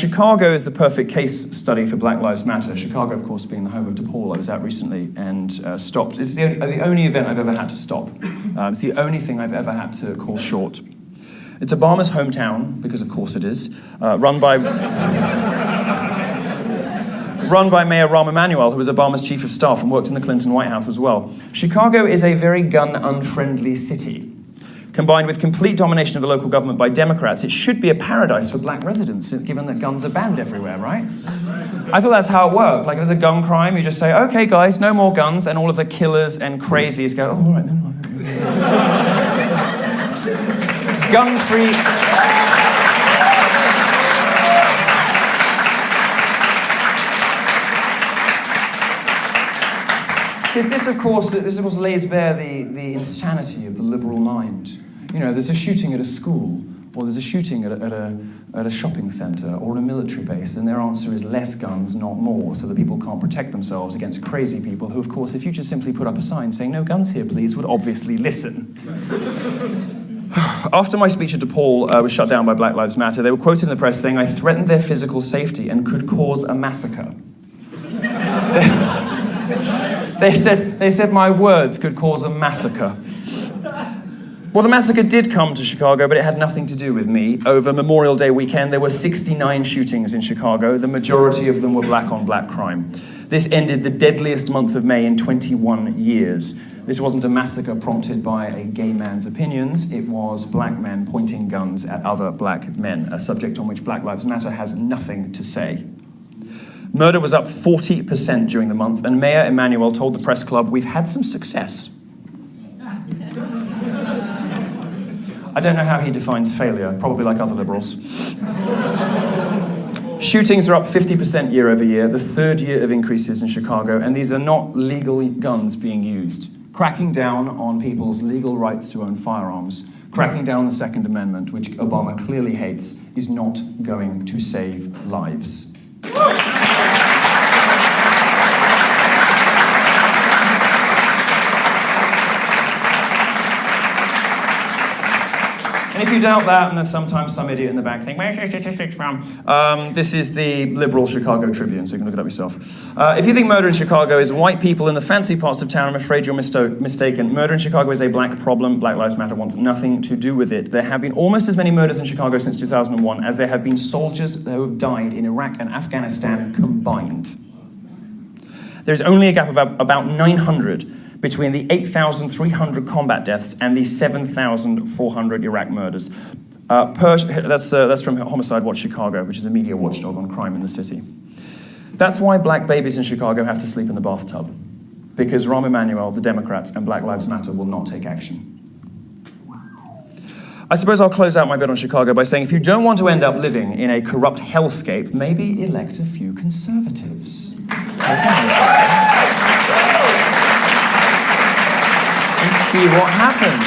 Chicago is the perfect case study for Black Lives Matter. Chicago, of course, being the home of DePaul, I was out recently and stopped. It's the only event I've ever had to stop. It's the only thing I've ever had to call short. It's Obama's hometown, because of course it is, run by Mayor Rahm Emanuel, who was Obama's chief of staff and worked in the Clinton White House as well. Chicago is a very gun-unfriendly city. Combined with complete domination of the local government by Democrats, it should be a paradise for black residents, given that guns are banned everywhere, right? I thought that's how it worked. Like, if there's a gun crime, you just say, okay, guys, no more guns, and all of the killers and crazies go, oh, all right, then. Gun-free... This, of course, lays bare the insanity of the liberal mind. You know, there's a shooting at a school, or there's a shooting at a shopping centre, or a military base, and their answer is less guns, not more, so that people can't protect themselves against crazy people who, of course, if you just simply put up a sign saying, no guns here, please, would obviously listen. After my speech at DePaul was shut down by Black Lives Matter, they were quoted in the press saying I threatened their physical safety and could cause a massacre. They said my words could cause a massacre. Well, the massacre did come to Chicago, but it had nothing to do with me. Over Memorial Day weekend, there were 69 shootings in Chicago. The majority of them were black-on-black crime. This ended the deadliest month of May in 21 years. This wasn't a massacre prompted by a gay man's opinions. It was black men pointing guns at other black men, a subject on which Black Lives Matter has nothing to say. Murder was up 40% during the month, and Mayor Emanuel told the press club, we've had some success. I don't know how he defines failure, probably like other liberals. Shootings are up 50% year over year, the third year of increases in Chicago, and these are not legal guns being used. Cracking down on people's legal rights to own firearms, cracking down on the Second Amendment, which Obama clearly hates, is not going to save lives. And if you doubt that, and there's sometimes some idiot in the back saying, where's your statistics from? This is the liberal Chicago Tribune, so you can look it up yourself. If you think murder in Chicago is white people in the fancy parts of town, I'm afraid you're mistaken. Murder in Chicago is a black problem. Black Lives Matter wants nothing to do with it. There have been almost as many murders in Chicago since 2001 as there have been soldiers who have died in Iraq and Afghanistan combined. There's only a gap of about 900 between the 8,300 combat deaths and the 7,400 Iraq murders. That's from Homicide Watch Chicago, which is a media watchdog on crime in the city. That's why black babies in Chicago have to sleep in the bathtub, because Rahm Emanuel, the Democrats, and Black Lives Matter will not take action. I suppose I'll close out my bit on Chicago by saying if you don't want to end up living in a corrupt hellscape, maybe elect a few conservatives. And see what happens.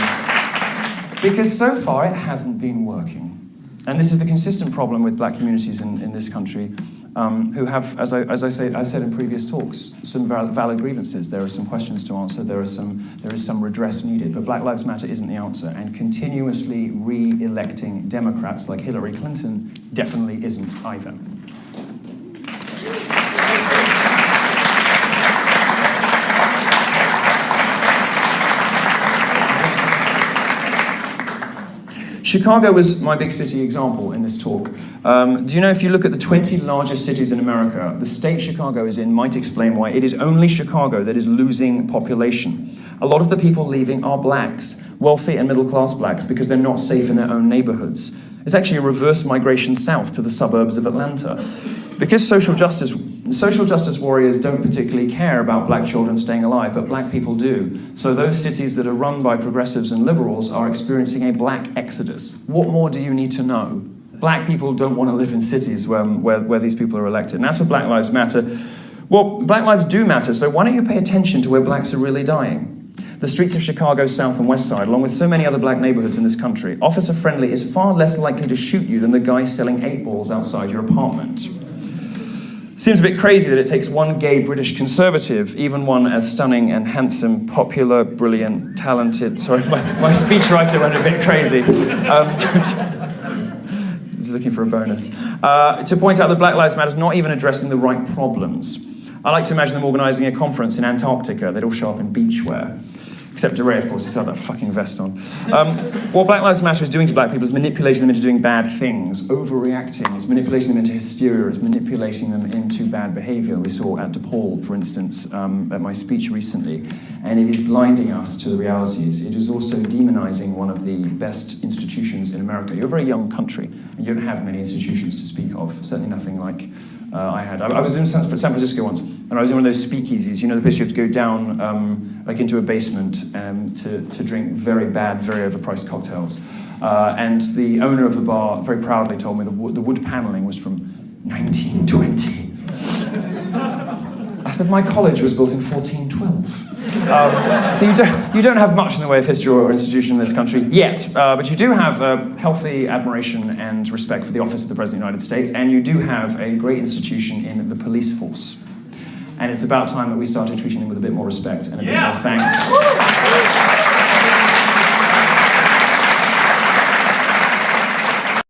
Because so far it hasn't been working. And this is the consistent problem with black communities in this country, who have, as I said in previous talks, some valid grievances. There are some questions to answer, there is some redress needed, but Black Lives Matter isn't the answer, and continuously re-electing Democrats like Hillary Clinton definitely isn't either. Chicago was my big city example in this talk. Do you know if you look at the 20 largest cities in America, the state Chicago is in might explain why it is only Chicago that is losing population. A lot of the people leaving are blacks, wealthy and middle-class blacks, because they're not safe in their own neighborhoods. It's actually a reverse migration south to the suburbs of Atlanta. Because social justice warriors don't particularly care about black children staying alive, but black people do. So those cities that are run by progressives and liberals are experiencing a black exodus. What more do you need to know? Black people don't want to live in cities where these people are elected. And as for Black Lives Matter, well, black lives do matter, so why don't you pay attention to where blacks are really dying? The streets of Chicago's South and West Side, along with so many other black neighborhoods in this country, Officer Friendly is far less likely to shoot you than the guy selling 8 balls outside your apartment. Seems a bit crazy that it takes one gay British conservative, even one as stunning and handsome, popular, brilliant, talented... Sorry, my speechwriter went a bit crazy. looking for a bonus. To point out that Black Lives Matter is not even addressing the right problems. I like to imagine them organising a conference in Antarctica. They'd all show up in beachwear. Except DeRay, of course, he's had that fucking vest on. What Black Lives Matter is doing to black people is manipulating them into doing bad things, overreacting. It's manipulating them into hysteria. It's manipulating them into bad behaviour. We saw at DePaul, for instance, at my speech recently. And it is blinding us to the realities. It is also demonising one of the best institutions in America. You're a very young country, and you don't have many institutions to speak of. Certainly nothing like I had. I was in San Francisco once, and I was in one of those speakeasies. You know the place you have to go down like into a basement to drink very bad, very overpriced cocktails. And the owner of the bar very proudly told me the wood paneling was from 1920. I said, my college was built in 1412. So you don't have much in the way of history or institution in this country yet, but you do have a healthy admiration and respect for the office of the President of the United States, and you do have a great institution in the police force. And it's about time that we started treating them with a bit more respect and a bit more thanks.